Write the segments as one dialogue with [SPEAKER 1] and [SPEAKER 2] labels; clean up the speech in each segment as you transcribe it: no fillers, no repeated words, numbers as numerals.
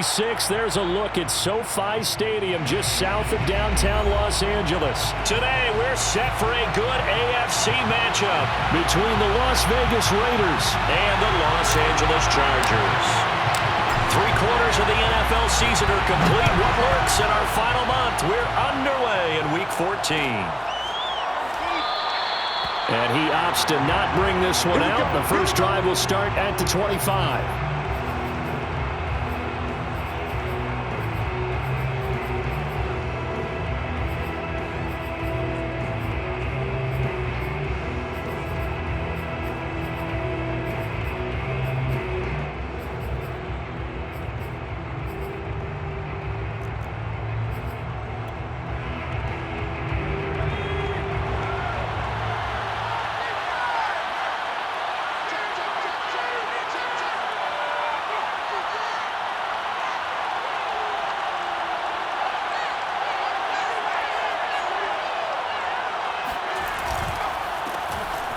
[SPEAKER 1] 26, there's a look at SoFi Stadium just south of downtown Los Angeles. Today, we're set for a good AFC matchup between the Las Vegas Raiders and the Los Angeles Chargers. 3/4 of the NFL season are complete. What works in our final month? We're underway in Week 14. And he opts to not bring this one out. The first drive will start at the 25.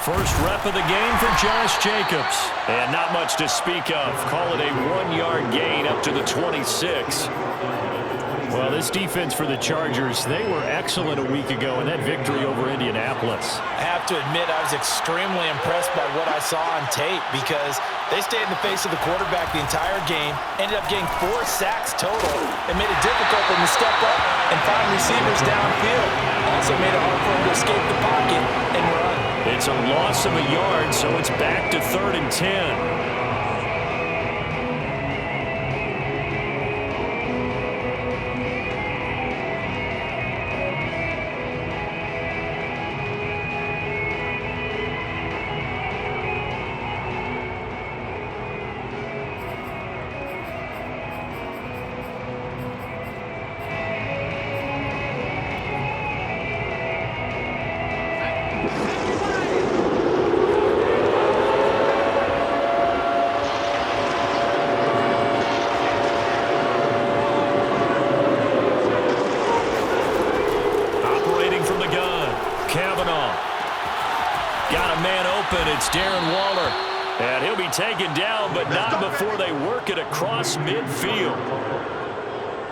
[SPEAKER 1] First rep of the game for Josh Jacobs. And not much to speak of. Call it a 1-yard gain up to the 26. Well, this defense for the Chargers, they were excellent a week ago in that victory over Indianapolis.
[SPEAKER 2] I have to admit, I was extremely impressed by what I saw on tape because they stayed in the face of the quarterback the entire game, ended up getting 4 sacks total, and made it difficult for him to step up and find receivers downfield. Also made it hard for him to escape the pocket and run.
[SPEAKER 1] It's a loss of a yard, so it's back to 3rd and 10. It's Darren Waller, and he'll be taken down, but not before they work it across midfield.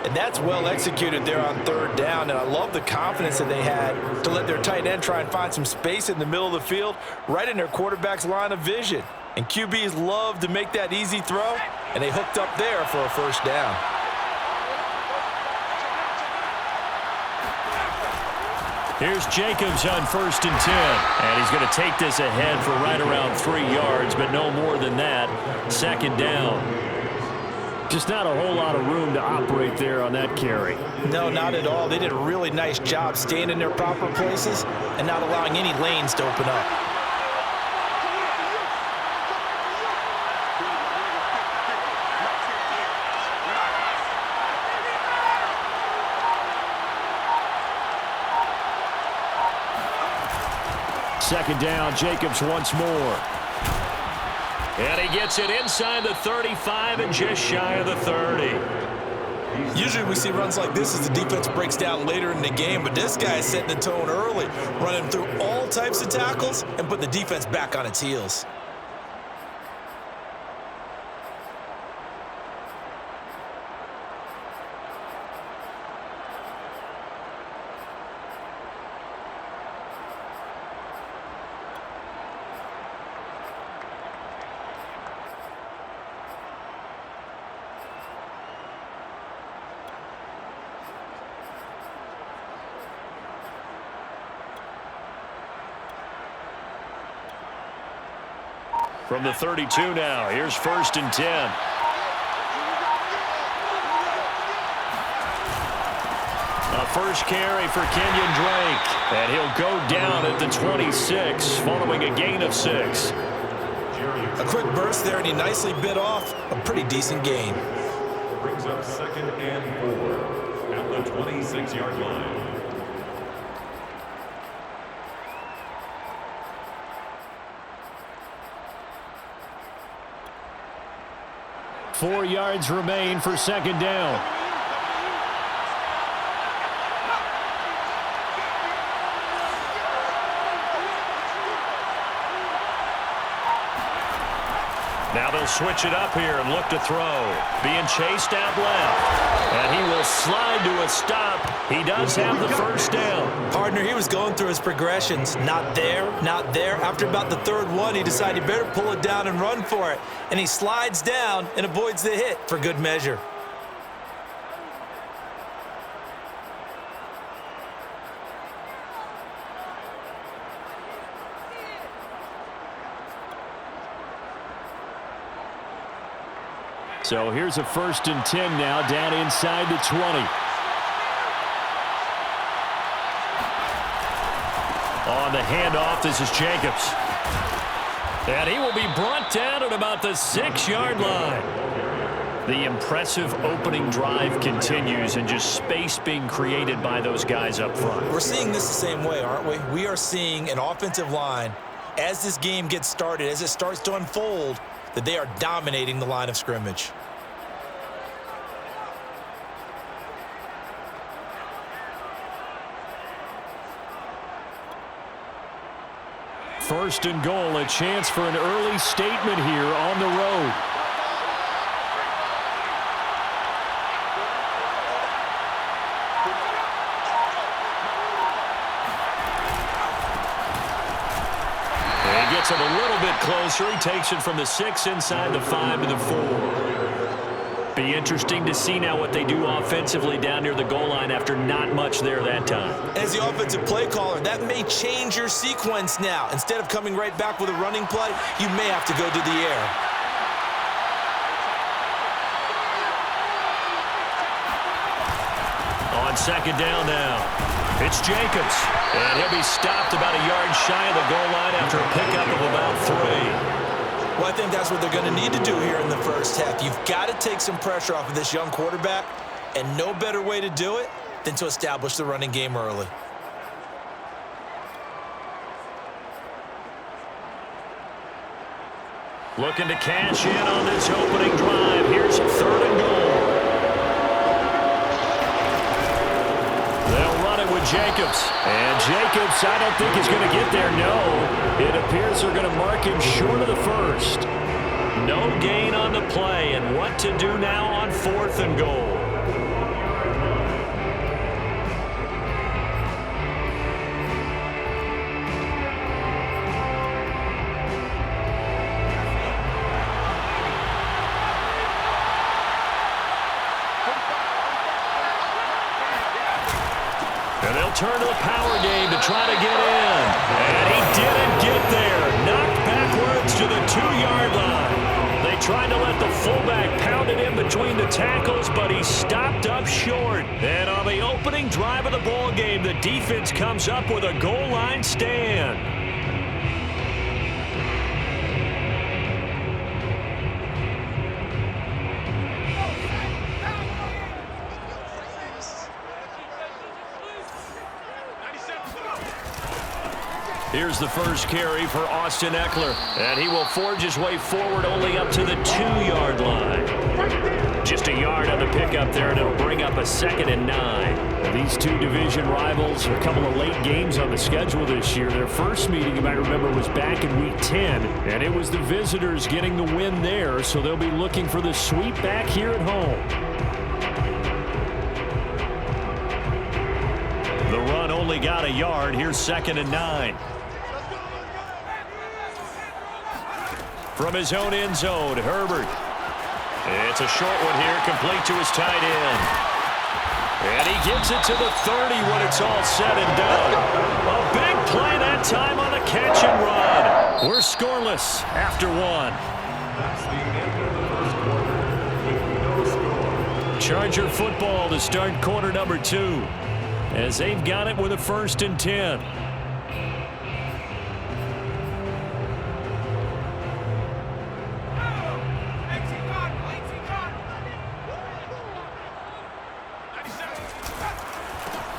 [SPEAKER 2] And that's well executed there on 3rd down, and I love the confidence that they had to let their tight end try and find some space in the middle of the field, right in their quarterback's line of vision. And QBs love to make that easy throw, and they hooked up there for a 1st down.
[SPEAKER 1] Here's Jacobs on 1st and 10. And he's going to take this ahead for right around 3 yards, but no more than that. 2nd down. Just not a whole lot of room to operate there on that carry.
[SPEAKER 2] No, not at all. They did a really nice job staying in their proper places and not allowing any lanes to open up.
[SPEAKER 1] Second down, Jacobs once more. And he gets it inside the 35 and just shy of the 30.
[SPEAKER 2] Usually we see runs like this as the defense breaks down later in the game, but this guy is setting the tone early, running through all types of tackles and putting the defense back on its heels.
[SPEAKER 1] From the 32 now, here's 1st and 10. A first carry for Kenyon Drake. And he'll go down at the 26 following a gain of 6.
[SPEAKER 2] A quick burst there, and he nicely bit off a pretty decent gain.
[SPEAKER 3] Brings up 2nd and 4 at the 26-yard line.
[SPEAKER 1] Four yards remain for 2nd down. Now they'll switch it up here and look to throw. Being chased out left. And he will slide to a stop. He does have the first down.
[SPEAKER 2] Partner, he was going through his progressions. Not there, not there. After about the third one, he decided he better pull it down and run for it. And he slides down and avoids the hit for good measure.
[SPEAKER 1] So here's a 1st and 10 now, down inside the 20. On the handoff, this is Jacobs. And he will be brought down at about the 6-yard line. The impressive opening drive continues, and just space being created by those guys up front.
[SPEAKER 2] We're seeing this the same way, aren't we? We are seeing an offensive line, as this game gets started, as it starts to unfold, that they are dominating the line of scrimmage.
[SPEAKER 1] First and goal, a chance for an early statement here on the road. He gets it a little bit closer. He takes it from the 6 inside the 5 to the 4. Be interesting to see now what they do offensively down near the goal line after not much there that time.
[SPEAKER 2] As the offensive play caller, that may change your sequence now. Instead of coming right back with a running play, you may have to go to the air.
[SPEAKER 1] On 2nd down now, it's Jacobs. And he'll be stopped about a yard shy of the goal line after a pickup of about 3.
[SPEAKER 2] Well, I think that's what they're going to need to do here in the first half. You've got to take some pressure off of this young quarterback, and no better way to do it than to establish the running game early.
[SPEAKER 1] Looking to cash in on this opening drive. Here's a 3rd and goal. They'll run it with Jacobs. And Jacobs, I don't think he's going to get there. No. It appears they're going to mark him short of the first. No gain on the play. And what to do now on 4th and goal. And they'll turn to the power game to try to get in. And he didn't get there. Knocked backwards to the 2-yard line. They tried to let the fullback pound it in between the tackles, but he stopped up short. And on the opening drive of the ball game, the defense comes up with a goal line stand. Here's the first carry for Austin Eckler. And he will forge his way forward only up to the 2-yard line. Just a yard on the pickup there, and it'll bring up a 2nd and 9. These two division rivals, a couple of late games on the schedule this year. Their first meeting, you might remember, was back in Week 10. And it was the visitors getting the win there, so they'll be looking for the sweep back here at home. The run only got a yard. Here's 2nd and 9. From his own end zone, Herbert. It's a short one here, complete to his tight end. And he gives it to the 30 when it's all said and done. A big play that time on the catch and run. We're scoreless after 1.
[SPEAKER 3] That's the end of the first quarter with no score.
[SPEAKER 1] Charger football to start quarter number 2. As they've got it with a 1st and 10.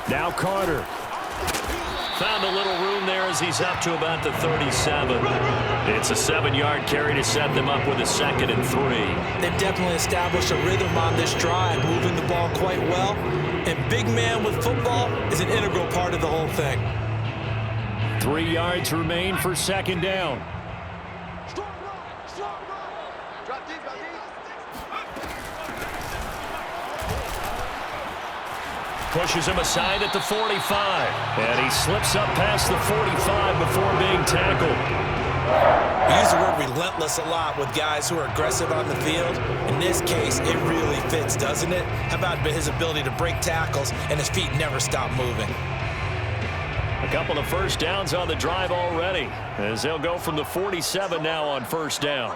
[SPEAKER 1] Now Carter. Found a little room there as he's up to about the 37. It's a 7-yard carry to set them up with a 2nd and 3.
[SPEAKER 2] They've definitely established a rhythm on this drive, moving the ball quite well. And big man with football is an integral part of the whole thing.
[SPEAKER 1] 3 yards remain for 2nd down. pushes him aside at the 45. And he slips up past the 45 before being tackled.
[SPEAKER 2] We use the word relentless a lot with guys who are aggressive on the field. In this case, it really fits, doesn't it? How about his ability to break tackles and his feet never stop moving?
[SPEAKER 1] A couple of first downs on the drive already, as they'll go from the 47 now on first down.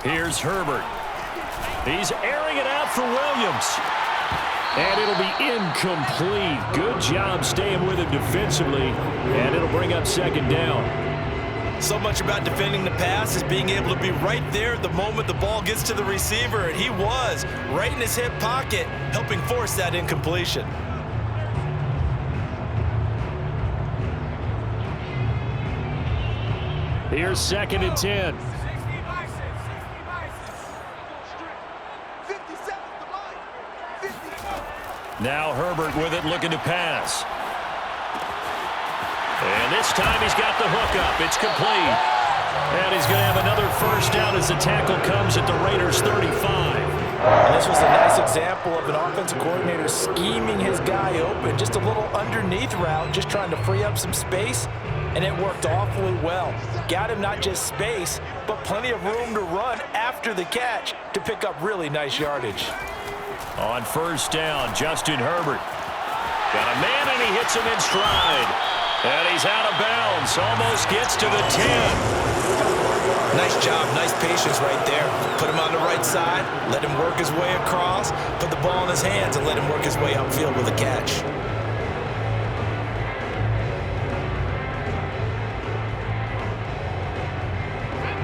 [SPEAKER 1] Here's Herbert. He's airing it out for Williams. And it'll be incomplete. Good job staying with him defensively. And it'll bring up second down.
[SPEAKER 2] So much about defending the pass is being able to be right there the moment the ball gets to the receiver. And he was right in his hip pocket, helping force that incompletion.
[SPEAKER 1] Here's second and 10. Now Herbert with it, looking to pass. And this time he's got the hook up. It's complete. And he's going to have another first down as the tackle comes at the Raiders' 35.
[SPEAKER 2] And this was a nice example of an offensive coordinator scheming his guy open. Just a little underneath route, just trying to free up some space. And it worked awfully well. Got him not just space, but plenty of room to run after the catch to pick up really nice yardage.
[SPEAKER 1] On first down, Justin Herbert. Got a man, and he hits him in stride. And he's out of bounds. Almost gets to the 10.
[SPEAKER 2] Nice job. Nice patience right there. Put him on the right side. Let him work his way across. Put the ball in his hands and let him work his way upfield with a catch.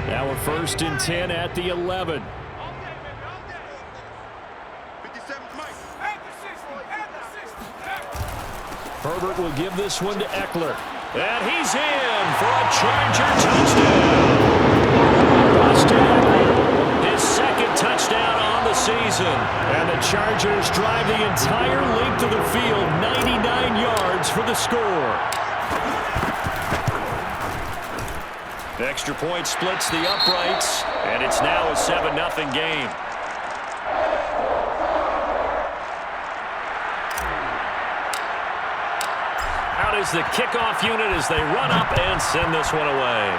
[SPEAKER 1] Now a first and 10 at the 11. Herbert will give this one to Eckler. And he's in for a Charger touchdown. Austin Eckler, his second touchdown on the season. And the Chargers drive the entire length of the field, 99 yards for the score. Extra point splits the uprights, and it's now a 7-0 game. Out is the kickoff unit as they run up and send this one away.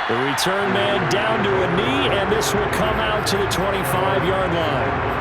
[SPEAKER 1] The return man down to a knee, and this will come out to the 25-yard line.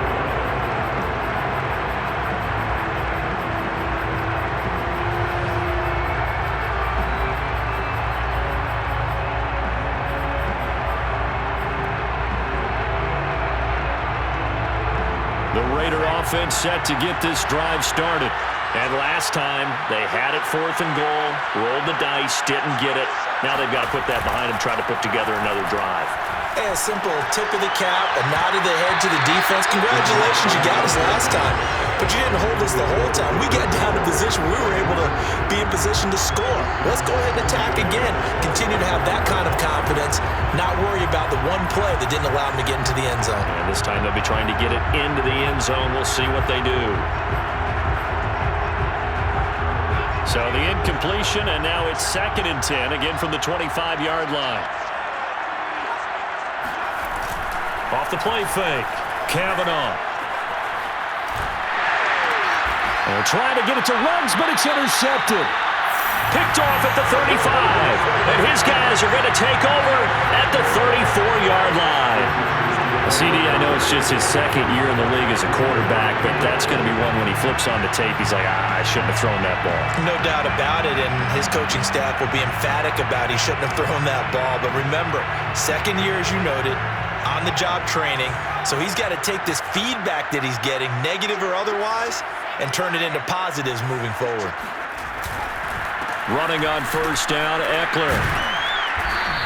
[SPEAKER 1] The Raider offense set to get this drive started. And last time, they had it 4th and goal, rolled the dice, didn't get it. Now they've got to put that behind them, try to put together another drive.
[SPEAKER 2] Hey, a simple tip of the cap, a nod of the head to the defense. Congratulations, you got us last time. But you didn't hold us the whole time. We got down to position. We were able to be in position to score. Let's go ahead and attack again. Continue to have that kind of confidence. Not worry about the one play that didn't allow them to get into the end zone.
[SPEAKER 1] And this time they'll be trying to get it into the end zone. We'll see what they do. So the incompletion, and now it's 2nd and 10, again from the 25-yard line. Off the play fake, Kavanaugh. They'll try to get it to Ruggs, but it's intercepted. Picked off at the 35. And his guys are going to take over at the 34-yard line. CD, I know it's just his 2nd year in the league as a quarterback, but that's going to be one when he flips on the tape, he's like, I shouldn't have thrown that ball.
[SPEAKER 2] No doubt about it, and his coaching staff will be emphatic about he shouldn't have thrown that ball. But remember, 2nd year, as you noted, on-the-job training, so he's got to take this feedback that he's getting, negative or otherwise, and turn it into positives moving forward.
[SPEAKER 1] Running on first down, Eckler.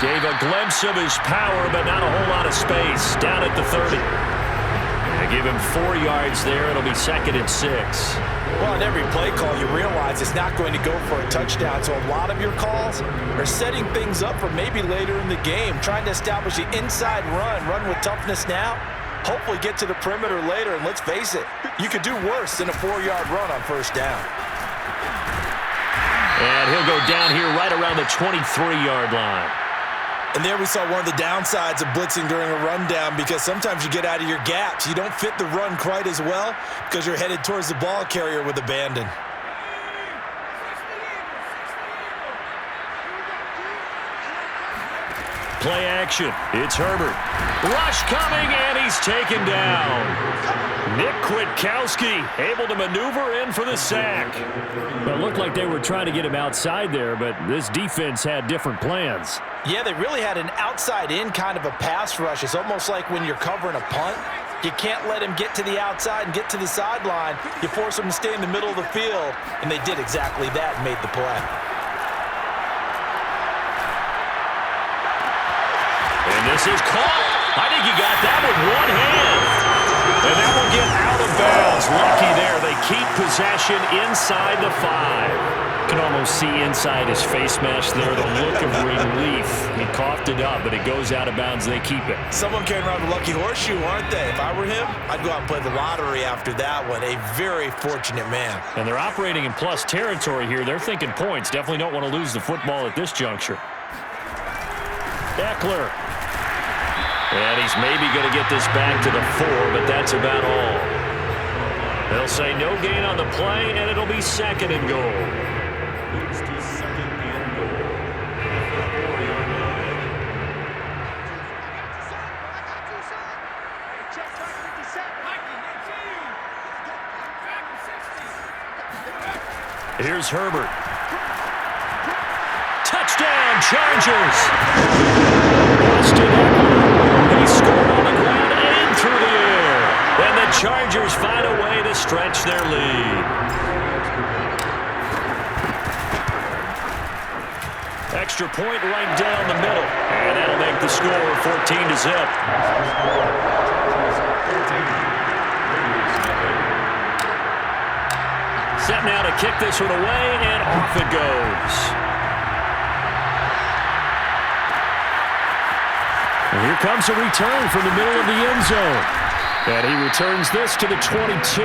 [SPEAKER 1] Gave a glimpse of his power, but not a whole lot of space. Down at the 30. They give him 4 yards there. It'll be 2nd and 6.
[SPEAKER 2] Well, on every play call, you realize it's not going to go for a touchdown. So a lot of your calls are setting things up for maybe later in the game, trying to establish the inside run with toughness now, hopefully get to the perimeter later, and let's face it, you could do worse than a 4-yard run on first down.
[SPEAKER 1] And he'll go down here right around the 23-yard line.
[SPEAKER 2] And there we saw one of the downsides of blitzing during a rundown, because sometimes you get out of your gaps. You don't fit the run quite as well because you're headed towards the ball carrier with abandon.
[SPEAKER 1] Play action. It's Herbert. Rush coming, and he's taken down. Nick Kwiatkowski able to maneuver in for the sack. Well, it looked like they were trying to get him outside there, but this defense had different plans.
[SPEAKER 2] Yeah, they really had an outside-in kind of a pass rush. It's almost like when you're covering a punt. You can't let him get to the outside and get to the sideline. You force him to stay in the middle of the field, and they did exactly that and made the play.
[SPEAKER 1] And this is caught. I think he got that with one hand. And that will get out of bounds. Lucky there. They keep possession inside the 5. Can almost see inside his face mask there the look of relief. He coughed it up, but it goes out of bounds. They keep it.
[SPEAKER 2] Someone carrying around a lucky horseshoe, aren't they? If I were him, I'd go out and play the lottery after that one. A very fortunate man.
[SPEAKER 1] And they're operating in plus territory here. They're thinking points. Definitely don't want to lose the football at this juncture. Eckler. And he's maybe going to get this back to the 4, but that's about all. They'll say no gain on the play, and it'll be 2nd and goal.
[SPEAKER 3] Moves to 2nd and goal.
[SPEAKER 1] Here's Herbert. Touchdown, Chargers! Austin Eckler. He scored on the ground and through the air. And the Chargers find a way to stretch their lead. Extra point right down the middle. And that'll make the score 14-0. Set now to kick this one away, and off it goes. And here comes a return from the middle of the end zone. And he returns this to the 22.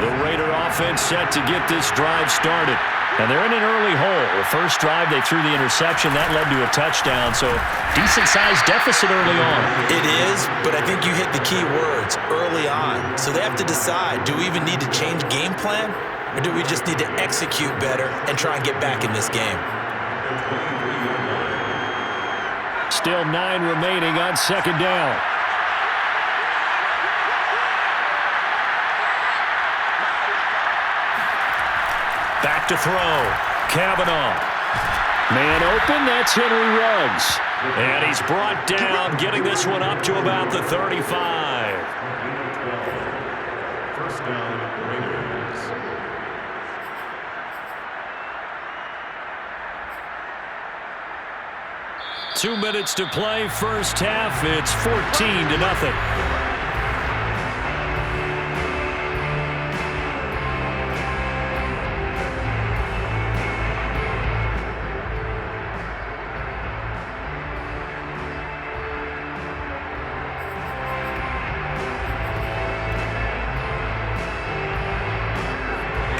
[SPEAKER 1] The Raider offense set to get this drive started. And they're in an early hole. The first drive, they threw the interception. That led to a touchdown, so decent-sized deficit early on.
[SPEAKER 2] It is, but I think you hit the key words, early on. So they have to decide, do we even need to change game plan, or do we just need to execute better and try and get back in this game?
[SPEAKER 1] Still 9 remaining on 2nd down. Back to throw. Kavanaugh. Man open, that's Henry Ruggs. And he's brought down, getting this one up to about the 35.
[SPEAKER 3] First down, Raiders.
[SPEAKER 1] Two minutes to play, first half. It's 14-0.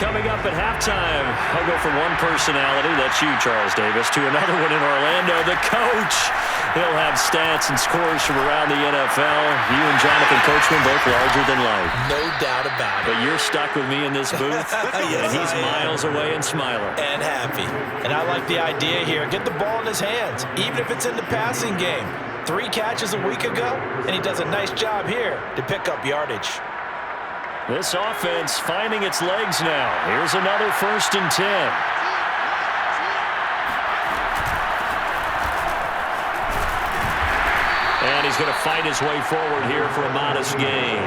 [SPEAKER 1] Coming up at halftime, I'll go from one personality, that's you, Charles Davis, to another one in Orlando, the coach. He'll have stats and scores from around the NFL. You and Jonathan Coachman both larger than life.
[SPEAKER 2] No doubt about it.
[SPEAKER 1] But you're stuck with me in this booth,
[SPEAKER 2] Yes,
[SPEAKER 1] and he's
[SPEAKER 2] I am.
[SPEAKER 1] miles away and smiling.
[SPEAKER 2] And happy. And I like the idea here. Get the ball in his hands, even if it's in the passing game. 3 catches a week ago, and he does a nice job here to pick up yardage.
[SPEAKER 1] This offense finding its legs now. Here's another 1st and 10. And he's going to fight his way forward here for a modest gain.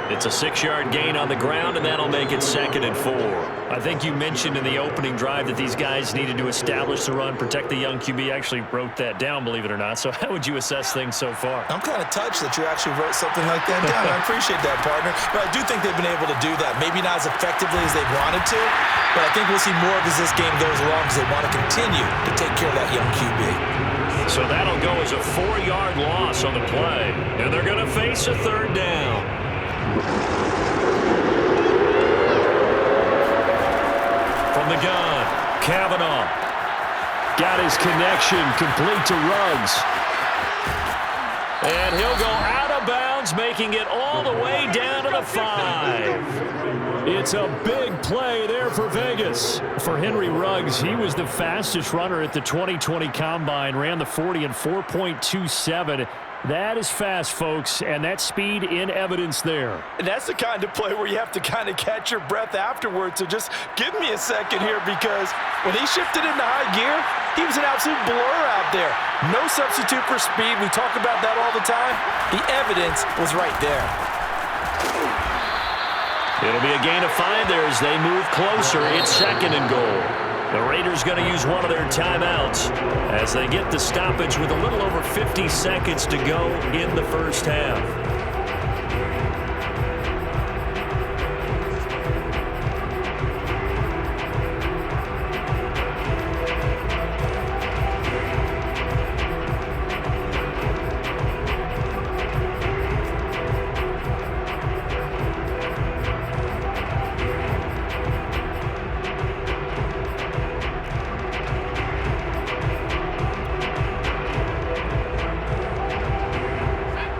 [SPEAKER 1] It's a 6-yard gain on the ground, and that'll make it 2nd and 4. I think you mentioned in the opening drive that these guys needed to establish the run, protect the young QB. I actually wrote that down, believe it or not. So how would you assess things so far?
[SPEAKER 2] I'm kind of touched that you actually wrote something like that down. I appreciate that, partner. But I do think they've been able to do that. Maybe not as effectively as they wanted to, but I think we'll see more of as this game goes along because they want to continue to take care of that young QB.
[SPEAKER 1] So that'll go as a 4-yard loss on the play. And they're going to face a 3rd down. From the gun, Kavanaugh. Got his connection complete to Ruggs. And he'll go out of bounds, making it all the way down to the 5. It's a big play there for Vegas. For Henry Ruggs, he was the fastest runner at the 2020 Combine, ran the 40 in 4.27. That is fast, folks, and that speed in evidence there.
[SPEAKER 2] And that's the kind of play where you have to kind of catch your breath afterwards. So just give me a second here, because when he shifted into high gear, he was an absolute blur out there. No substitute for speed. We talk about that all the time. The evidence was right there.
[SPEAKER 1] It'll be a gain of 5 there as they move closer. It's 2nd and goal. The Raiders going to use one of their timeouts as they get the stoppage with a little over 50 seconds to go in the first half.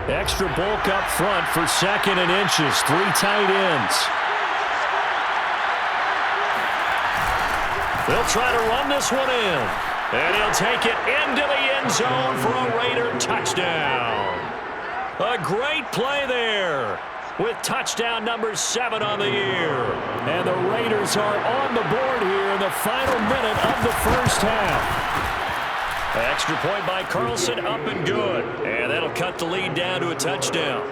[SPEAKER 1] Extra bulk up front for 2nd and inches. 3 tight ends. They'll try to run this one in. And he'll take it into the end zone for a Raider touchdown. A great play there with touchdown number 7 on the year. And the Raiders are on the board here in the final minute of the first half. Extra point by Carlson, up and good. And that'll cut the lead down to a touchdown.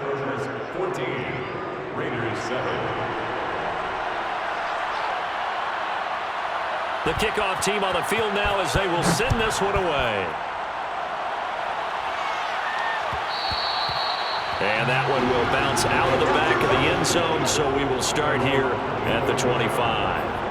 [SPEAKER 3] 14, Raiders 7.
[SPEAKER 1] The kickoff team on the field now as they will send this one away. And that one will bounce out of the back of the end zone, so we will start here at the 25.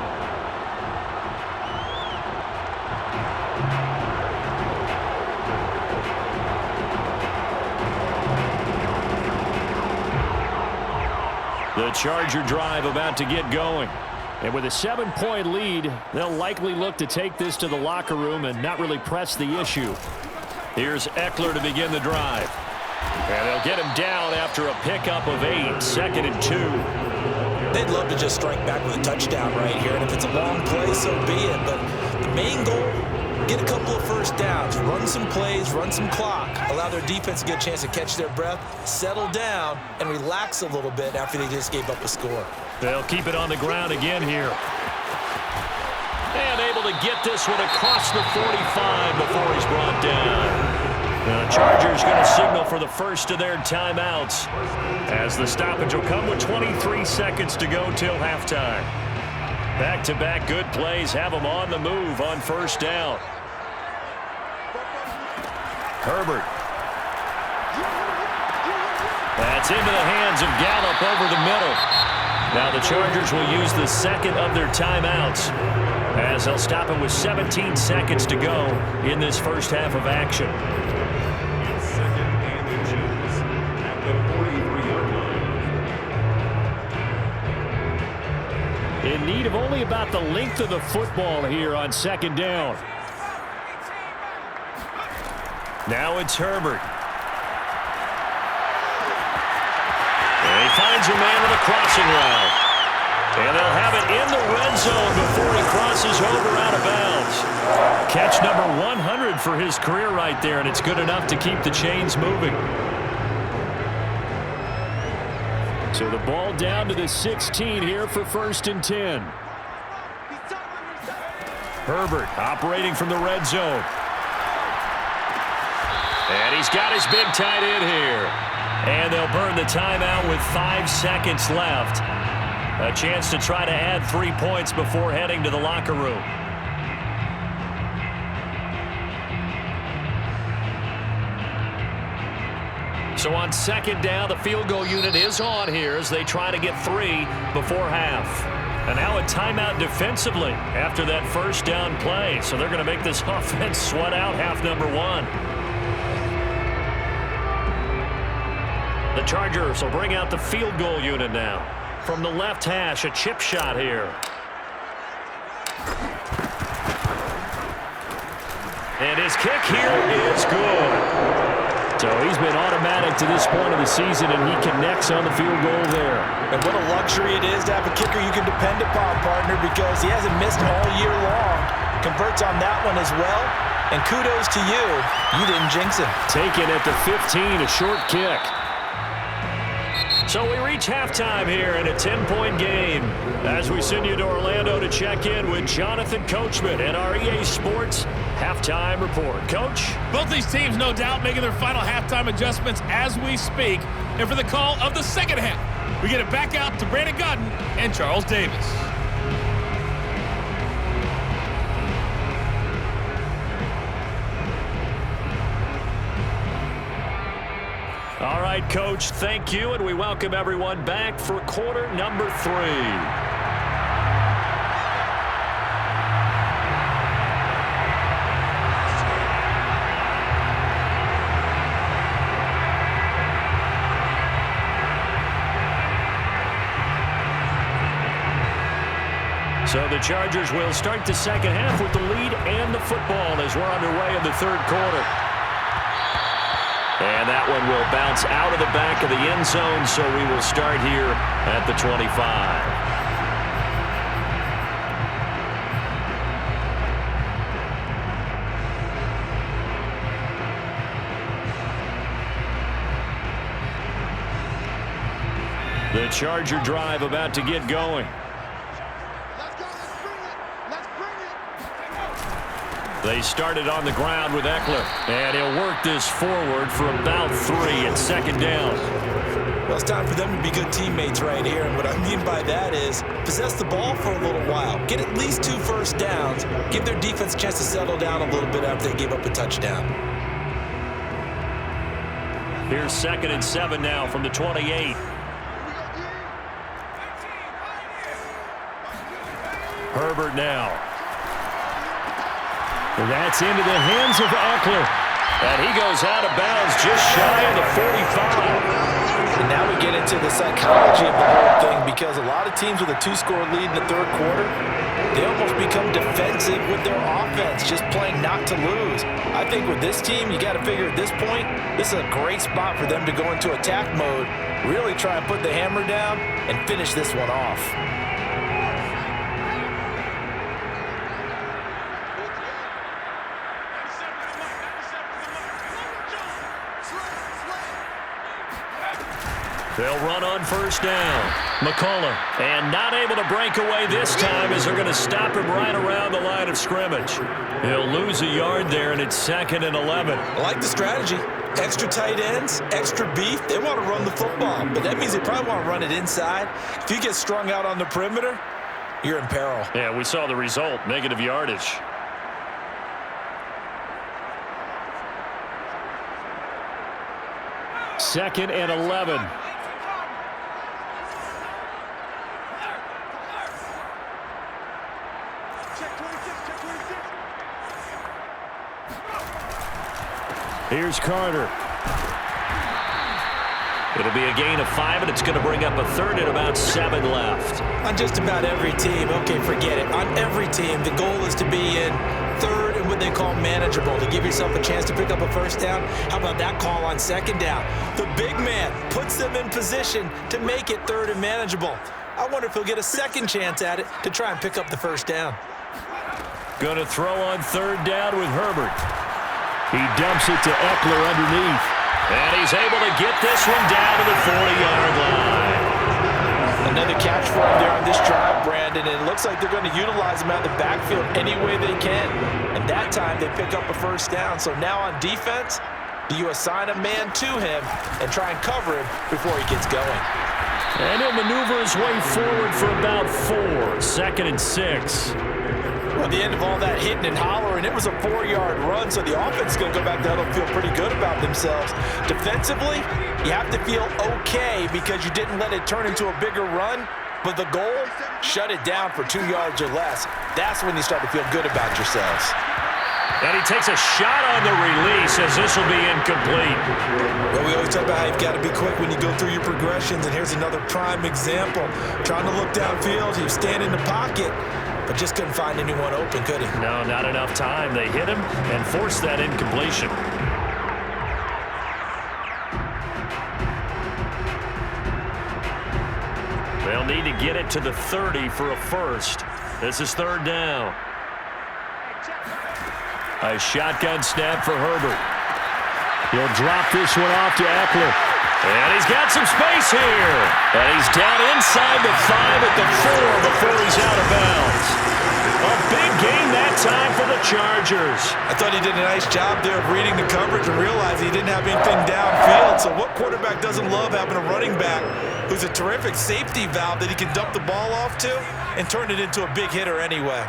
[SPEAKER 1] The Charger drive about to get going. And with a 7-point lead, they'll likely look to take this to the locker room and not really press the issue. Here's Eckler to begin the drive. And they'll get him down after a pickup of 8, 2nd and 2.
[SPEAKER 2] They'd love to just strike back with a touchdown right here. And if it's a long play, so be it. But the main goal, get a couple of first downs, run some plays, run some clock, allow their defense to get a chance to catch their breath, settle down, and relax a little bit after they just gave up a score.
[SPEAKER 1] They'll keep it on the ground again here. And able to get this one across the 45 before he's brought down. The Chargers going to signal for the first of their timeouts as the stoppage will come with 23 seconds to go till halftime. Back-to-back good plays have them on the move on first down. Herbert. That's into the hands of Gallup over the middle. Now the Chargers will use the second of their timeouts as they'll stop it with 17 seconds to go in this first half of action.
[SPEAKER 3] It's 2nd and inches at the 43-yard line.
[SPEAKER 1] In need of only about the length of the football here on 2nd down. Now it's Herbert. And he finds a man with a crossing route. And they'll have it in the red zone before he crosses over out of bounds. Catch number 100 for his career right there, and it's good enough to keep the chains moving. So the ball down to the 16 here for 1st and 10. Herbert operating from the red zone. And he's got his big tight end here. And they'll burn the timeout with 5 seconds left. A chance to try to add 3 points before heading to the locker room. So on second down, the field goal unit is on here as they try to get 3 before half. And now a timeout defensively after that first down play. So they're going to make this offense sweat out half number 1. The Chargers will bring out the field goal unit now. From the left hash, a chip shot here. And his kick here is good. So he's been automatic to this point of the season, and he connects on the field goal there.
[SPEAKER 2] And what a luxury it is to have a kicker you can depend upon, partner, because he hasn't missed all year long. Converts on that one as well. And kudos to you. You didn't jinx him.
[SPEAKER 1] Taken at the 15, a short kick. So we reach halftime here in a 10-point game as we send you to Orlando to check in with Jonathan Coachman and our EA Sports halftime report. Coach?
[SPEAKER 4] Both these teams, no doubt, making their final halftime adjustments as we speak. And for the call of the second half, we get it back out to Brandon Godden and Charles Davis.
[SPEAKER 1] All right, Coach, thank you, and we welcome everyone back for quarter number 3. So the Chargers will start the second half with the lead and the football as we're underway in the third quarter. And that one will bounce out of the back of the end zone, so we will start here at the 25. The Charger drive about to get going. They started on the ground with Eckler, and he'll work this forward for about 3 at second down.
[SPEAKER 2] Well, it's time for them to be good teammates right here, and what I mean by that is possess the ball for a little while, get at least 2 first downs, give their defense a chance to settle down a little bit after they give up a touchdown.
[SPEAKER 1] Here's 2nd and 7 now from the 28. Herbert now. That's into the hands of Eckler. And he goes out of bounds just shy of the 45.
[SPEAKER 2] And now we get into the psychology of the whole thing, because a lot of teams with a 2-score lead in the third quarter, they almost become defensive with their offense, just playing not to lose. I think with this team, you got to figure at this point, this is a great spot for them to go into attack mode, really try and put the hammer down and finish this one off.
[SPEAKER 1] They'll run on first down. McCullough, and not able to break away this time as they're going to stop him right around the line of scrimmage. He'll lose a yard there, and it's 2nd and 11.
[SPEAKER 2] I like the strategy. Extra tight ends, extra beef. They want to run the football, but that means they probably want to run it inside. If you get strung out on the perimeter, you're in peril.
[SPEAKER 1] Yeah, we saw the result, negative yardage. Second and 11. Here's Carter. It'll be a gain of 5, and it's going to bring up a 3rd and about 7 left.
[SPEAKER 2] On just about every team, okay, forget it. On every team, the goal is to be in 3rd and what they call manageable, to give yourself a chance to pick up a first down. How about that call on 2nd down? The big man puts them in position to make it 3rd and manageable. I wonder if he'll get a second chance at it to try and pick up the first down.
[SPEAKER 1] Going to throw on 3rd down with Herbert. He dumps it to Eckler underneath. And he's able to get this one down to the 40-yard line.
[SPEAKER 2] Another catch for him there on this drive, Brandon. And it looks like they're going to utilize him out of the backfield any way they can. And that time they pick up a first down. So now on defense, Do you assign a man to him and try and cover him before he gets going?
[SPEAKER 1] And he'll maneuver his way forward for about 4. 2nd and 6.
[SPEAKER 2] At the end of all that hitting and hollering, it was a 4-yard run, so the offense is going to go back there and feel pretty good about themselves. Defensively, you have to feel okay because you didn't let it turn into a bigger run, but the goal, shut it down for 2 yards or less. That's when you start to feel good about yourselves.
[SPEAKER 1] And he takes a shot on the release as this will be incomplete.
[SPEAKER 2] Well, we always talk about how you've got to be quick when you go through your progressions, and here's another prime example. Trying to look downfield, he was standing in the pocket, but just couldn't find anyone open, could he?
[SPEAKER 1] No, not enough time. They hit him and forced that incompletion. They'll need to get it to the 30 for a first. This is 3rd down. A shotgun snap for Herbert. He'll drop this one off to Eckler. And he's got some space here. And he's down inside the 5 at the 4 before he's out of bounds. A big gain that time for the Chargers.
[SPEAKER 2] I thought he did a nice job there of reading the coverage and realizing he didn't have anything downfield. So what quarterback doesn't love having a running back who's a terrific safety valve that he can dump the ball off to and turn it into a big hitter anyway?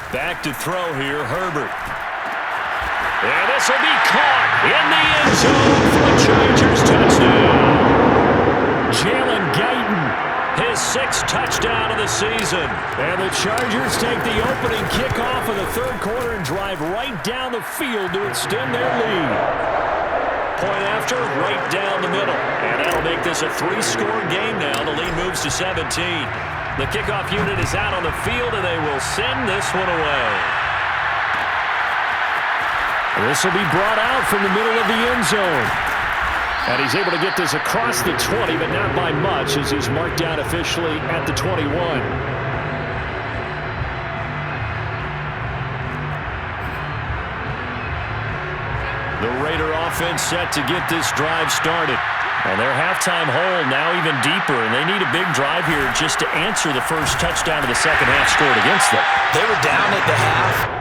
[SPEAKER 1] Back to throw here, Herbert. And this will be caught in the end zone for a Chargers touchdown. Jalen Guyton, his 6th touchdown of the season. And the Chargers take the opening kickoff of the 3rd quarter and drive right down the field to extend their lead. Point after, right down the middle. And that'll make this a 3-score game now. The lead moves to 17. The kickoff unit is out on the field, and they will send this one away. This will be brought out from the middle of the end zone. And he's able to get this across the 20, but not by much, as he's marked down officially at the 21. The Raider offense set to get this drive started. And their halftime hole now even deeper, and they need a big drive here just to answer the first touchdown of the second half scored against them.
[SPEAKER 2] They were down at the half.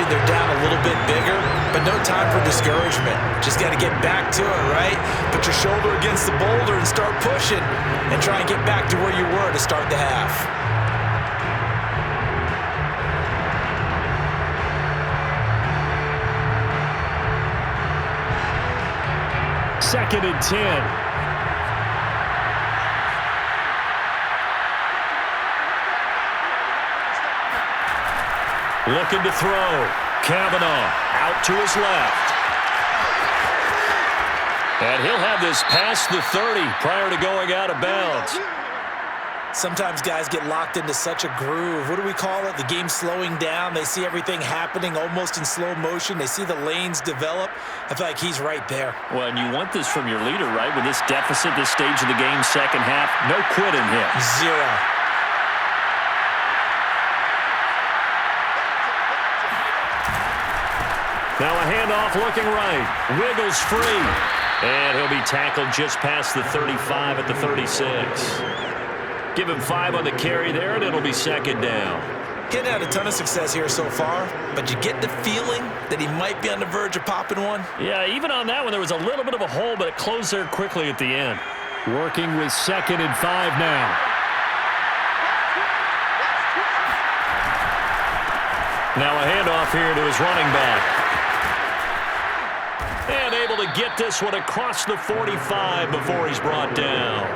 [SPEAKER 2] They're down a little bit bigger, but no time for discouragement. Just got to get back to it, right? Put your shoulder against the boulder and start pushing and try and get back to where you were to start the half.
[SPEAKER 1] Second and 10. Looking to throw. Kavanaugh out to his left. And he'll have this past the 30 prior to going out of bounds.
[SPEAKER 2] Sometimes guys get locked into such a groove. What do we call it? The game's slowing down. They see everything happening almost in slow motion. They see the lanes develop. I feel like he's right there.
[SPEAKER 1] Well, and you want this from your leader, right? With this deficit, this stage of the game, second half, no quitting him.
[SPEAKER 2] 0.
[SPEAKER 1] Now a handoff looking right. Wiggles free. And he'll be tackled just past the 35 at the 36. Give him 5 on the carry there, and it'll be second down.
[SPEAKER 2] Getting had a ton of success here so far, but you get the feeling that he might be on the verge of popping one.
[SPEAKER 1] Yeah, even on that one, there was a little bit of a hole, but it closed there quickly at the end. Working with 2nd and 5 now. Now a handoff here to his running back. And able to get this one across the 45 before he's brought down.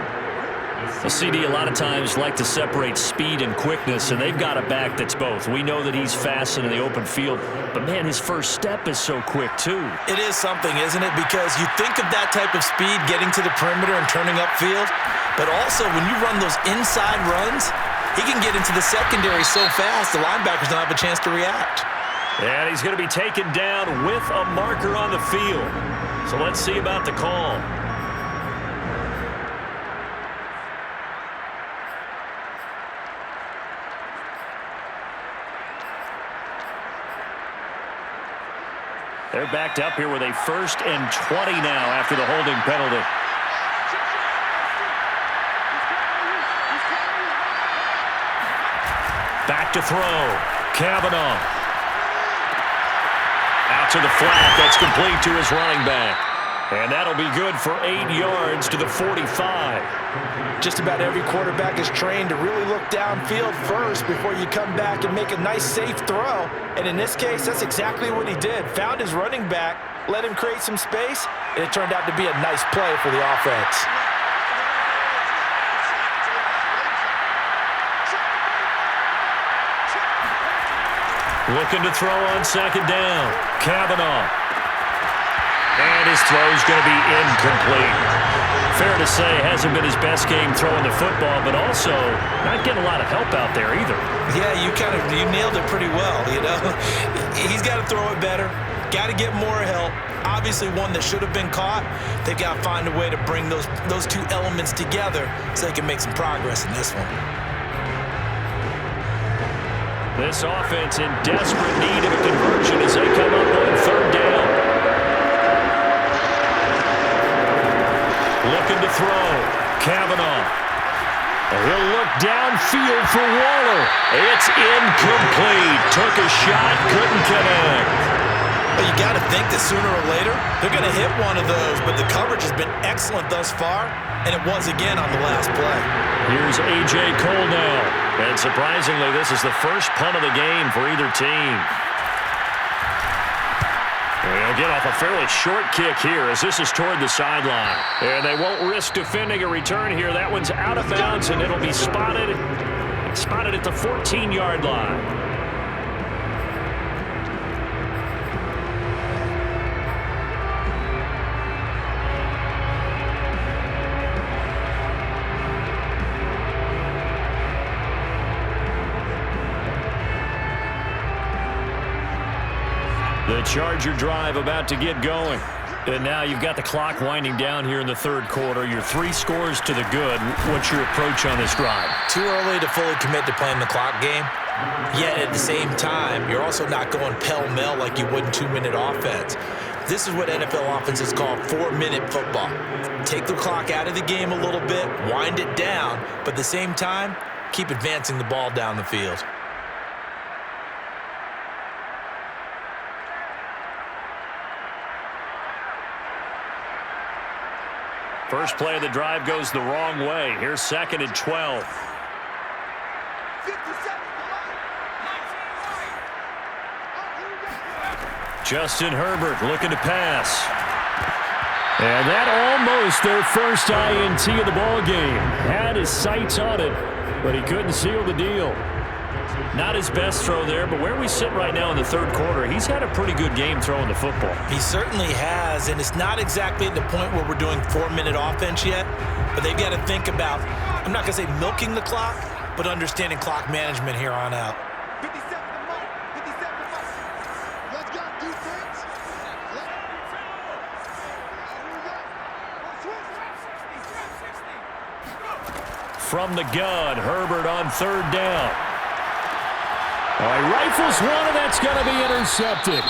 [SPEAKER 1] The CD a lot of times like to separate speed and quickness, and they've got a back that's both. We know that he's fast in the open field, but man, his first step is so quick too.
[SPEAKER 2] It is something, isn't it? Because you think of that type of speed getting to the perimeter and turning upfield, but also when you run those inside runs, he can get into the secondary so fast the linebackers don't have a chance to react.
[SPEAKER 1] And he's going to be taken down with a marker on the field. So let's see about the call. They're backed up here with a 1st and 20 now after the holding penalty. Back to throw. Kavanaugh. Out to the flat. That's complete to his running back. And that'll be good for 8 yards to the 45.
[SPEAKER 2] Just about every quarterback is trained to really look downfield first before you come back and make a nice, safe throw. And in this case, that's exactly what he did. Found his running back, let him create some space, and it turned out to be a nice play for the offense.
[SPEAKER 1] Looking to throw on 2nd down. Kavanaugh. And his throw's going to be incomplete. Fair to say, hasn't been his best game throwing the football, but also not getting a lot of help out there either.
[SPEAKER 2] Yeah, you nailed it pretty well, you know. He's got to throw it better. Got to get more help. Obviously one that should have been caught. They've got to find a way to bring those two elements together so they can make some progress in this one.
[SPEAKER 1] This offense in desperate need of a conversion as they come up on 3rd down. Looking to throw. Kavanaugh. He'll look downfield for Waller. It's incomplete. Took a shot, couldn't connect.
[SPEAKER 2] Well, you got to think that sooner or later they're going to hit one of those, but the coverage has been excellent thus far, and it was again on the last play.
[SPEAKER 1] Here's A.J. Cole now. And surprisingly, this is the first punt of the game for either team. They'll get off a fairly short kick here as this is toward the sideline. And they won't risk defending a return here. That one's out of bounds, and it'll be spotted at the 14-yard line. The Charger drive about to get going. And now you've got the clock winding down here in the 3rd quarter. You're 3 scores to the good. What's your approach on this drive?
[SPEAKER 2] Too early to fully commit to playing the clock game. Yet at the same time, you're also not going pell-mell like you would in 2-minute offense. This is what NFL offenses call 4-minute football. Take the clock out of the game a little bit, wind it down, but at the same time, keep advancing the ball down the field.
[SPEAKER 1] First play of the drive goes the wrong way. Here's 2nd and 12. Justin Herbert looking to pass. And that almost their first INT of the ball game. Had his sights on it, but he couldn't seal the deal. Not his best throw there, but where we sit right now in the 3rd quarter, he's had a pretty good game throwing the football.
[SPEAKER 2] He certainly has, and it's not exactly at the point where we're doing 4-minute offense yet, but they've got to think about, I'm not going to say milking the clock, but understanding clock management here on out.
[SPEAKER 5] 57 to Mike. 57 to Mike. Let's go, defense.
[SPEAKER 1] From the gun, Herbert on 3rd down. All right, rifles one, and that's going to be intercepted.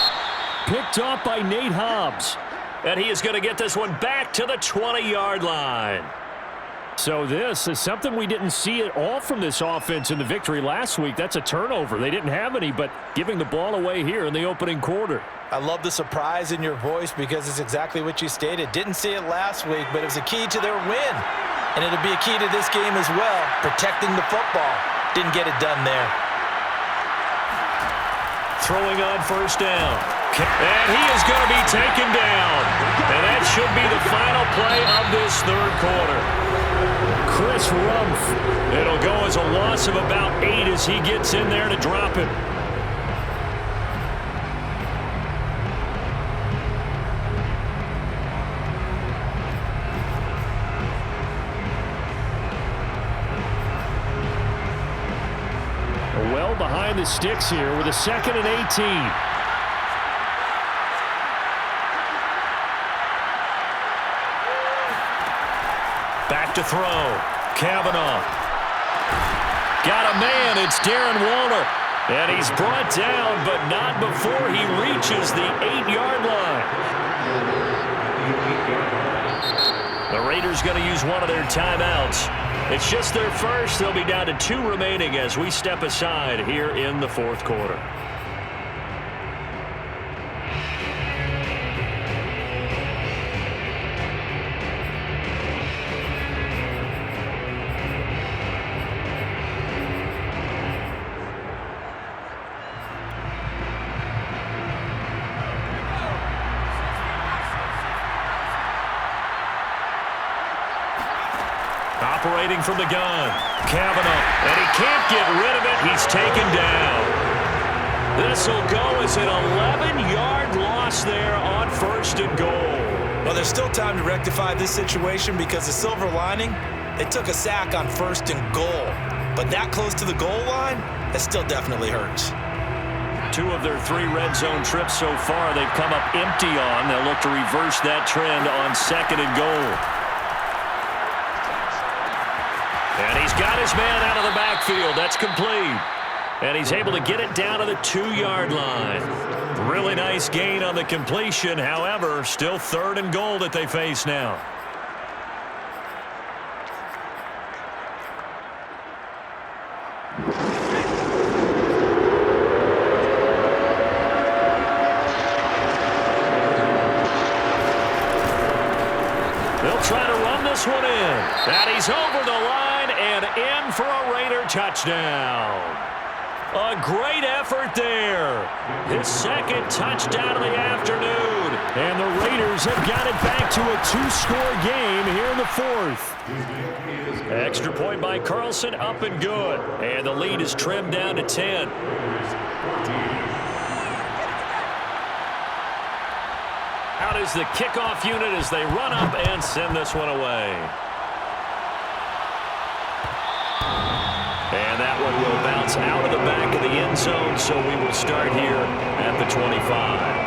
[SPEAKER 1] Picked off by Nate Hobbs. And he is going to get this one back to the 20-yard line. So this is something we didn't see at all from this offense in the victory last week. That's a turnover. They didn't have any, but giving the ball away here in the opening quarter.
[SPEAKER 2] I love the surprise in your voice because it's exactly what you stated. Didn't see it last week, but it was a key to their win. And it'll be a key to this game as well, protecting the football. Didn't get it done there.
[SPEAKER 1] Throwing on 1st down. And he is going to be taken down. And that should be the final play of this 3rd quarter. Chris Rumph. It'll go as a loss of about 8 as he gets in there to drop it. Well behind the sticks here with a 2nd and 18. Back to throw. Kavanaugh. Got a man. It's Darren Waller. And he's brought down, but not before he reaches the 8-yard line. The Raiders going to use one of their timeouts. It's just their first. They'll be down to 2 remaining as we step aside here in the fourth quarter. Operating from the gun, Kavanaugh, and he can't get rid of it. He's taken down. This will go as an 11-yard loss there on 1st and goal.
[SPEAKER 2] Well, there's still time to rectify this situation because the silver lining, they took a sack on 1st and goal. But that close to the goal line, that still definitely hurts.
[SPEAKER 1] 2 of their 3 red zone trips so far they've come up empty on. They'll look to reverse that trend on 2nd and goal. And he's got his man out of the backfield. That's complete. And he's able to get it down to the 2-yard line. Really nice gain on the completion. However, still 3rd and goal that they face now. They'll try to run this one in. And he's over the line and in for a Raider touchdown. A great effort there. His 2nd touchdown of the afternoon. And the Raiders have got it back to a 2-score game here in the 4th. Extra point by Carlson, up and good. And the lead is trimmed down to 10. Out is the kickoff unit as they run up and send this one away. And that one will bounce out of the back of the end zone, so we will start here at the 25.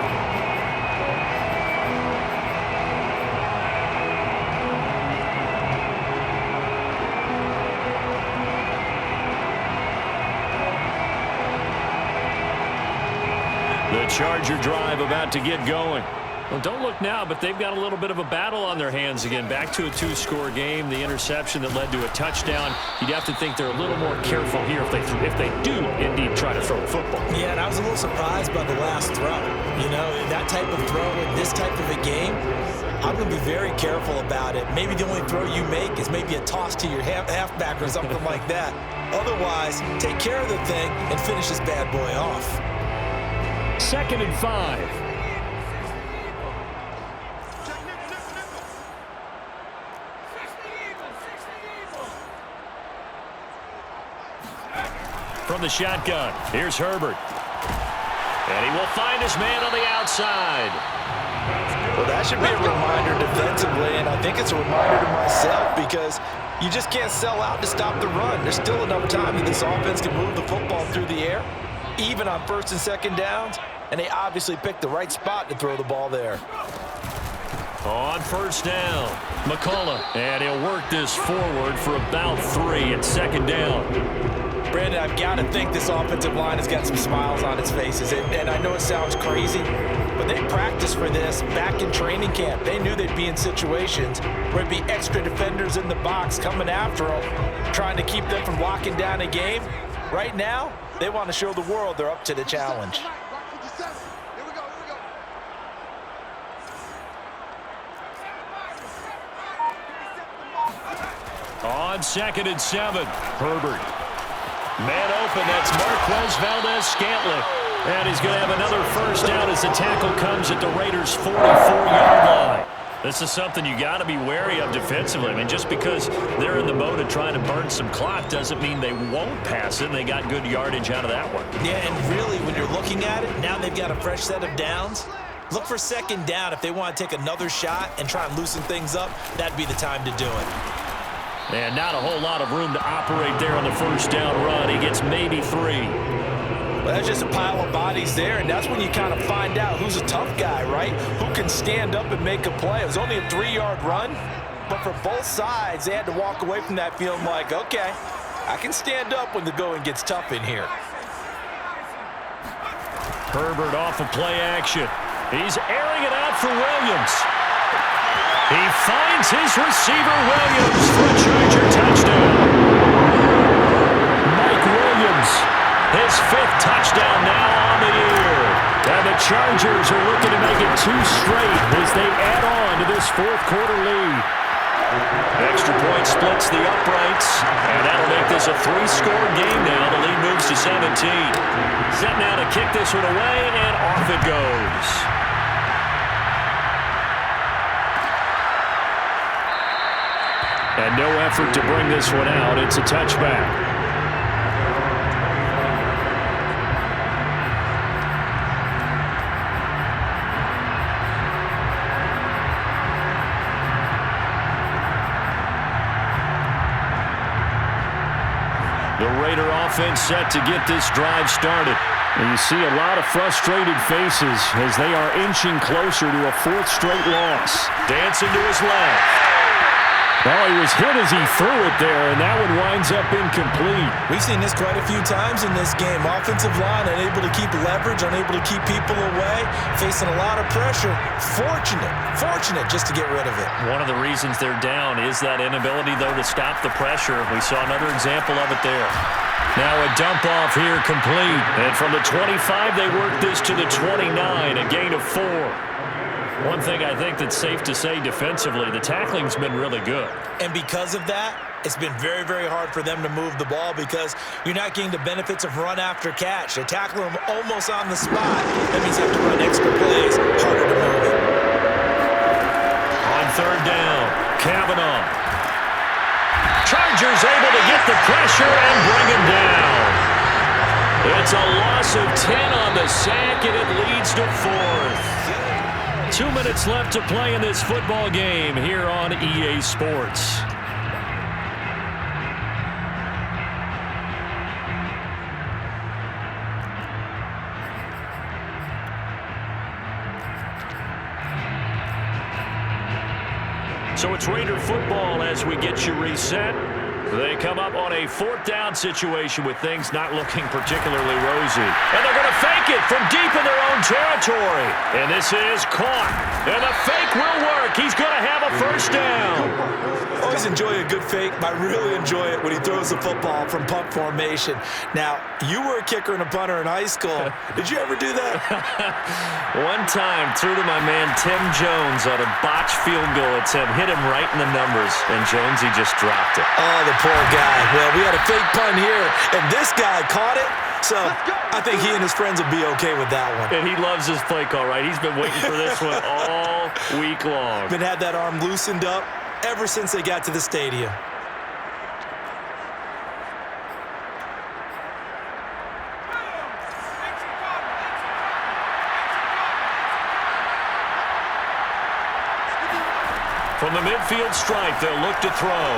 [SPEAKER 1] The Charger drive about to get going. Well, don't look now, but they've got a little bit of a battle on their hands again. Back to a 2-score game. The interception that led to a touchdown. You'd have to think they're a little more careful here if they do indeed try to throw the football.
[SPEAKER 2] Yeah, and I was a little surprised by the last throw. You know, that type of throw in this type of a game, I'm going to be very careful about it. Maybe the only throw you make is maybe a toss to your halfback or something like that. Otherwise, take care of the thing and finish this bad boy off.
[SPEAKER 1] 2nd and 5. From the shotgun, here's Herbert. And he will find his man on the outside.
[SPEAKER 2] Well, that should be a reminder defensively, and I think it's a reminder to myself because you just can't sell out to stop the run. There's still enough time that this offense can move the football through the air, even on 1st and 2nd downs, and they obviously picked the right spot to throw the ball there.
[SPEAKER 1] On 1st down, McCullough, and he'll work this forward for about 3 at 2nd down.
[SPEAKER 2] Brandon, I've got to think this offensive line has got some smiles on its faces. And I know it sounds crazy, but they practiced for this back in training camp. They knew they'd be in situations where it'd be extra defenders in the box coming after them, trying to keep them from locking down a game. Right now, they want to show the world they're up to the challenge.
[SPEAKER 1] On 2nd and 7, Herbert. Man open, that's Marquez Valdez-Scantling. And he's going to have another 1st down as the tackle comes at the Raiders' 44-yard line. This is something you got to be wary of defensively. I mean, just because they're in the mode of trying to burn some clock doesn't mean they won't pass it, and they got good yardage out of that one.
[SPEAKER 2] Yeah, and really, when you're looking at it, now they've got a fresh set of downs. Look for 2nd down. If they want to take another shot and try and loosen things up, that'd be the time to do it.
[SPEAKER 1] And not a whole lot of room to operate there on the 1st down run. He gets maybe 3.
[SPEAKER 2] Well, that's just a pile of bodies there, and that's when you kind of find out who's a tough guy, right? Who can stand up and make a play. It was only a 3-yard run, but for both sides, they had to walk away from that feeling like, okay, I can stand up when the going gets tough in here.
[SPEAKER 1] Herbert off of play action. He's airing it out for Williams. He finds his receiver, Williams, for a Charger touchdown. Mike Williams, his 5th touchdown now on the year. And the Chargers are looking to make it 2 straight as they add on to this 4th quarter lead. Extra point splits the uprights, and that'll make this a 3-score game now. The lead moves to 17. Set now to kick this one away, and off it goes. And no effort to bring this one out. It's a touchback. The Raider offense set to get this drive started. And you see a lot of frustrated faces as they are inching closer to a 4th straight loss. Dancing to his left. Well, he was hit as he threw it there, and that one winds up incomplete.
[SPEAKER 2] We've seen this quite a few times in this game. Offensive line unable to keep leverage, unable to keep people away, facing a lot of pressure. Fortunate just to get rid of it.
[SPEAKER 1] One of the reasons they're down is that inability, though, to stop the pressure. We saw another example of it there. Now a dump off here complete. And from the 25, they work this to the 29, a gain of 4. One thing I think that's safe to say defensively, the tackling's been really good.
[SPEAKER 2] And because of that, it's been very, very hard for them to move the ball because you're not getting the benefits of run after catch. They tackle them almost on the spot. That means you have to run extra plays, harder to move it.
[SPEAKER 1] On 3rd down, Kavanaugh. Chargers able to get the pressure and bring him down. It's a loss of 10 on the sack, and it leads to 4th. 2 minutes left to play in this football game here on EA Sports. So it's Raider football as we get you reset. They come up on a 4th down situation with things not looking particularly rosy. And they're going to fake it from deep in their own territory. And this is caught. And the fake will work. He's going to have a 1st down.
[SPEAKER 2] Always enjoy a good fake, but I really enjoy it when he throws the football from punt formation. Now, you were a kicker and a punter in high school. Did you ever do that?
[SPEAKER 1] One time, threw to my man Tim Jones on a botched field goal attempt. Hit him right in the numbers, and Jonesy just dropped it.
[SPEAKER 2] Oh, the poor guy. Well, we had a fake punt here, and this guy caught it. So I think he and his friends will be okay with that one.
[SPEAKER 1] And he loves his play call, right? He's been waiting for this one all week long.
[SPEAKER 2] Been had that arm loosened up ever since they got to the stadium.
[SPEAKER 1] From the midfield stripe, they'll look to throw.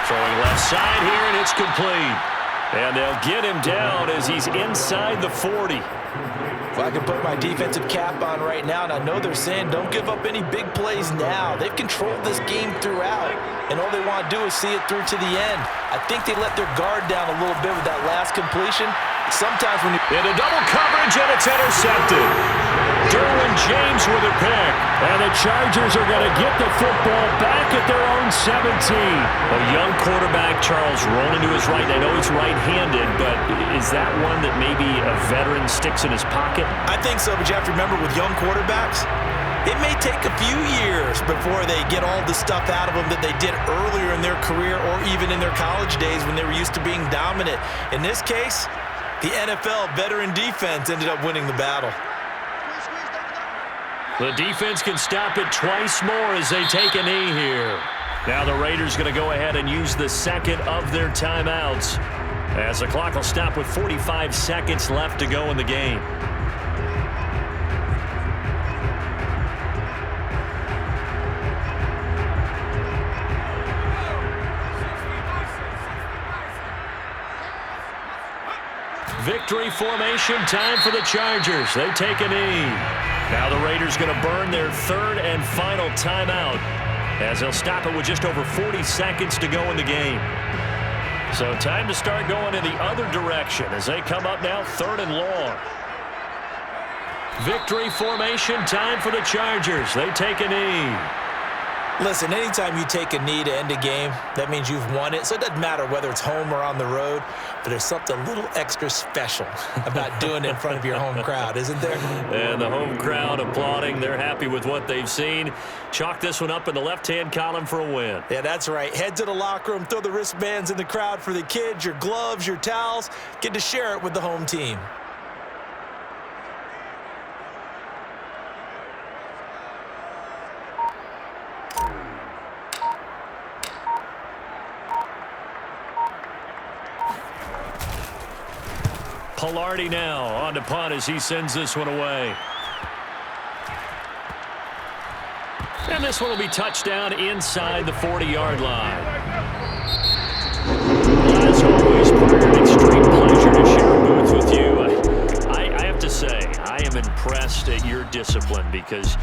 [SPEAKER 1] Throwing left side here, and it's complete. And they'll get him down as he's inside the 40.
[SPEAKER 2] If I can put my defensive cap on right now, and I know they're saying don't give up any big plays now. They've controlled this game throughout, and all they want to do is see it through to the end. I think they let their guard down a little bit with that last completion. Sometimes when you...
[SPEAKER 1] Into double coverage, and it's intercepted. Derwin James with a pick. And the Chargers are going to get the football back at their own 17. A young quarterback, Charles, rolling to his right. I know he's right-handed, but is that one that maybe a veteran sticks in his pocket?
[SPEAKER 2] I think so, but you have to remember with young quarterbacks, it may take a few years before they get all the stuff out of them that they did earlier in their career or even in their college days when they were used to being dominant. In this case, the NFL veteran defense ended up winning the battle.
[SPEAKER 1] The defense can stop it twice more as they take a knee here. Now the Raiders going to go ahead and use the second of their timeouts as the clock will stop with 45 seconds left to go in the game. Victory formation time for the Chargers. They take a knee. Now the Raiders going to burn their third and final timeout as they'll stop it with just over 40 seconds to go in the game. So time to start going in the other direction as they come up now 3rd and long. Victory formation time for the Chargers. They take a knee.
[SPEAKER 2] Listen, anytime you take a knee to end a game, that means you've won it. So it doesn't matter whether it's home or on the road, but there's something a little extra special about doing it in front of your home crowd, isn't there?
[SPEAKER 1] And the home crowd applauding. They're happy with what they've seen. Chalk this one up in the left-hand column for a win.
[SPEAKER 2] Yeah, that's right. Head to the locker room, throw the wristbands in the crowd for the kids, your gloves, your towels. Get to share it with the home team.
[SPEAKER 1] Pilardi now on to punt as he sends this one away. And this one will be touchdown inside the 40-yard line. Well, as always, Parker, an extreme pleasure to share a booth with you. I have to say, I am impressed at your discipline because